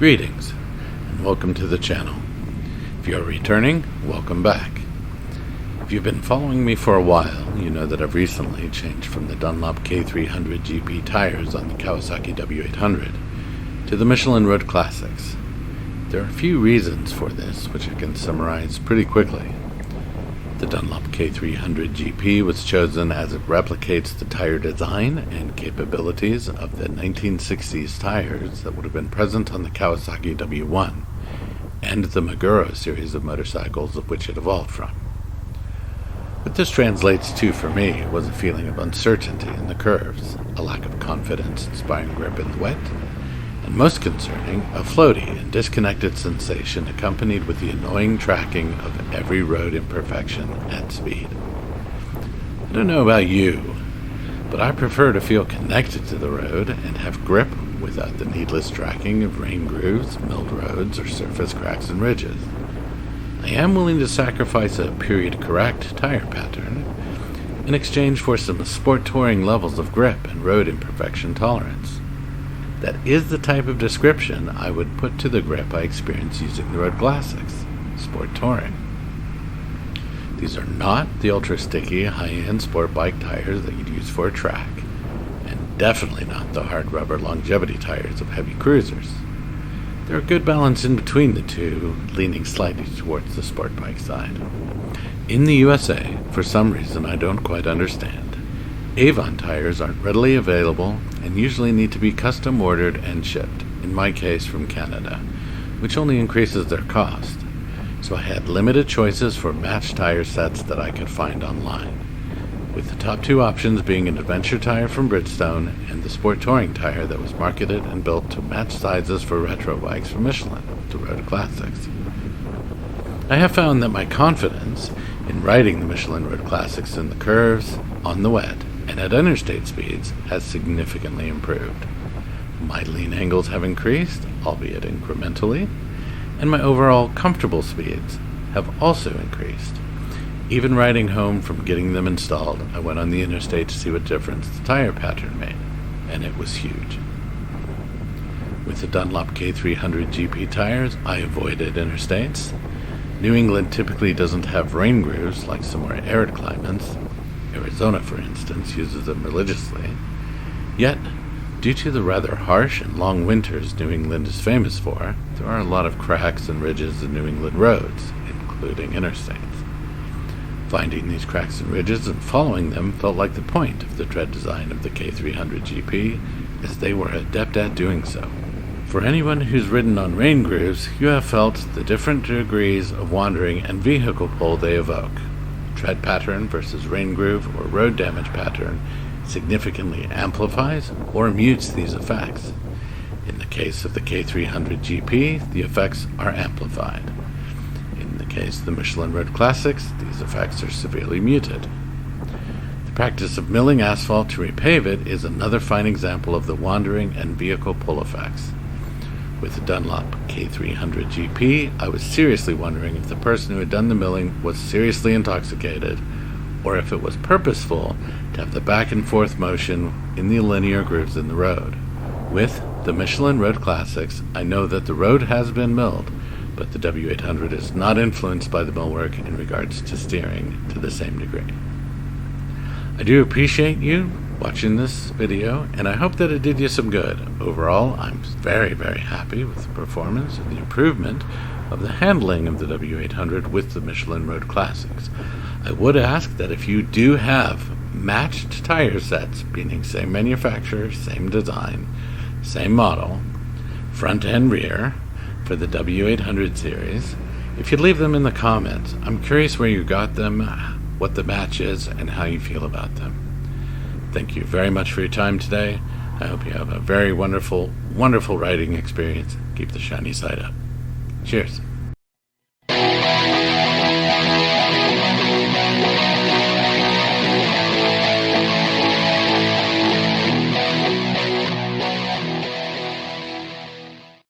Greetings, and welcome to the channel. If you're returning, welcome back. If you've been following me for a while, you know that I've recently changed from the Dunlop K300 GP tires on the Kawasaki W800 to the Michelin Road Classics. There are a few reasons for this, which I can summarize pretty quickly. The Dunlop K300 GP was chosen as it replicates the tire design and capabilities of the 1960s tires that would have been present on the Kawasaki W1 and the Maguro series of motorcycles of which it evolved from. What this translates to for me was a feeling of uncertainty in the curves, a lack of confidence inspiring grip in the wet, and most concerning, a floaty and disconnected sensation accompanied with the annoying tracking of every road imperfection at speed. I don't know about you, but I prefer to feel connected to the road and have grip without the needless tracking of rain grooves, milled roads, or surface cracks and ridges. I am willing to sacrifice a period-correct tire pattern in exchange for some sport touring levels of grip and road imperfection tolerance. That is the type of description I would put to the grip I experience using the Road Classics, sport touring. These are not the ultra-sticky, high-end sport bike tires that you'd use for a track, and definitely not the hard rubber longevity tires of heavy cruisers. They're a good balance in between the two, leaning slightly towards the sport bike side. In the USA, for some reason I don't quite understand, Avon tires aren't readily available and usually need to be custom ordered and shipped, in my case from Canada, which only increases their cost. So I had limited choices for matched tire sets that I could find online, with the top two options being an adventure tire from Bridgestone and the sport touring tire that was marketed and built to match sizes for retro bikes from Michelin, the Road Classics. I have found that my confidence in riding the Michelin Road Classics in the curves, on the wet, and at interstate speeds has significantly improved. My lean angles have increased, albeit incrementally, and my overall comfortable speeds have also increased. Even riding home from getting them installed, I went on the interstate to see what difference the tire pattern made, and it was huge. With the Dunlop K300 GP tires, I avoided interstates. New England typically doesn't have rain grooves like some more arid climates. Arizona, for instance, uses them religiously. Yet, due to the rather harsh and long winters New England is famous for, there are a lot of cracks and ridges in New England roads, including interstates. Finding these cracks and ridges and following them felt like the point of the tread design of the K300 GP, as they were adept at doing so. For anyone who's ridden on rain grooves, you have felt the different degrees of wandering and vehicle pull they evoke. Tread pattern versus rain groove or road damage pattern significantly amplifies or mutes these effects. In the case of the K300 GP, the effects are amplified. In the case of the Michelin Road Classics, these effects are severely muted. The practice of milling asphalt to repave it is another fine example of the wandering and vehicle pull effects. With the Dunlop K300 GP, I was seriously wondering if the person who had done the milling was seriously intoxicated, or if it was purposeful to have the back and forth motion in the linear grooves in the road. With the Michelin Road Classics, I know that the road has been milled, but the W800 is not influenced by the millwork in regards to steering to the same degree. I do appreciate you watching this video, and I hope that it did you some good. Overall, I'm very, very happy with the performance and the improvement of the handling of the W800 with the Michelin Road Classics. I would ask that if you do have matched tire sets, meaning same manufacturer, same design, same model, front and rear, for the W800 series, if you'd leave them in the comments. I'm curious where you got them, what the match is, and how you feel about them. Thank you very much for your time today. I hope you have a very wonderful, wonderful riding experience. Keep the shiny side up. Cheers.